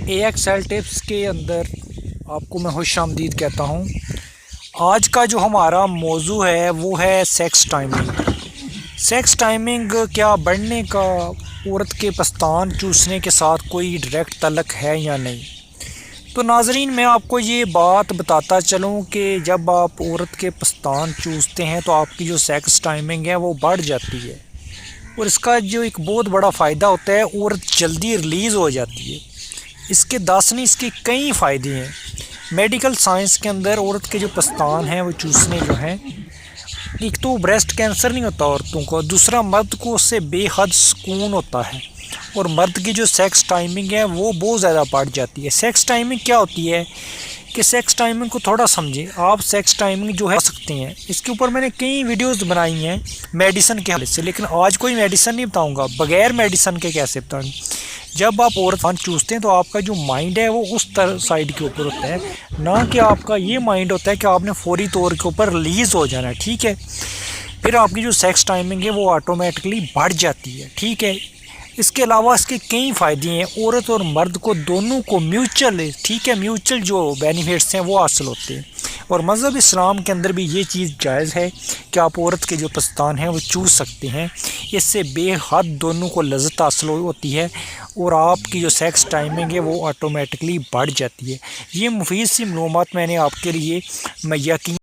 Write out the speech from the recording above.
AXL tips کے اندر آپ کو میں خوش آمدید کہتا ہوں۔ آج کا جو ہمارا موضوع ہے وہ ہے سیکس ٹائمنگ۔ سیکس ٹائمنگ کیا بڑھنے کا عورت کے پستان چوسنے کے ساتھ کوئی ڈائریکٹ تعلق ہے یا نہیں؟ تو ناظرین، میں آپ کو یہ بات بتاتا چلوں کہ جب آپ عورت کے پستان چوستے ہیں تو آپ کی جو سیکس ٹائمنگ ہے وہ بڑھ جاتی ہے، اور اس کا جو ایک بہت بڑا فائدہ ہوتا ہے، عورت جلدی ریلیز ہو جاتی ہے۔ اس کے 10 نہیں، اس کے کئی فائدے ہیں۔ میڈیکل سائنس کے اندر عورت کے جو پستان ہیں وہ چوسنے جو ہیں، ایک تو بریسٹ کینسر نہیں ہوتا عورتوں کو، دوسرا مرد کو اس سے بے حد سکون ہوتا ہے، اور مرد کی جو سیکس ٹائمنگ ہے وہ بہت زیادہ بڑھ جاتی ہے۔ سیکس ٹائمنگ کیا ہوتی ہے کہ سیکس ٹائمنگ کو تھوڑا سمجھیں آپ۔ سیکس ٹائمنگ جو ہے سکتے ہیں، اس کے اوپر میں نے کئی ویڈیوز بنائی ہیں میڈیسن کے حوالے سے، لیکن آج کوئی میڈیسن نہیں بتاؤں گا، بغیر میڈیسن کے کیسے بتاؤں۔ جب آپ عورت چوستے ہیں تو آپ کا جو مائنڈ ہے وہ اس سائڈ کے اوپر ہوتا ہے، نہ کہ آپ کا یہ مائنڈ ہوتا ہے کہ آپ نے فوری طور کے اوپر ریلیز ہو جانا ہے، ٹھیک ہے؟ پھر آپ کی جو سیکس ٹائمنگ ہے وہ آٹومیٹکلی بڑھ جاتی ہے، ٹھیک ہے؟ اس کے علاوہ اس کے کئی فائدے ہیں، عورت اور مرد کو دونوں کو میوچل، ٹھیک ہے، میوچل جو بینیفٹس ہیں وہ حاصل ہوتے ہیں۔ اور مذہب اسلام کے اندر بھی یہ چیز جائز ہے کہ آپ عورت کے جو پستان ہیں وہ چوس سکتے ہیں، اس سے بے حد دونوں کو لذت حاصل ہوتی ہے، اور آپ کی جو سیکس ٹائمنگ ہے وہ آٹومیٹکلی بڑھ جاتی ہے۔ یہ مفید سی معلومات میں نے آپ کے لیے یقین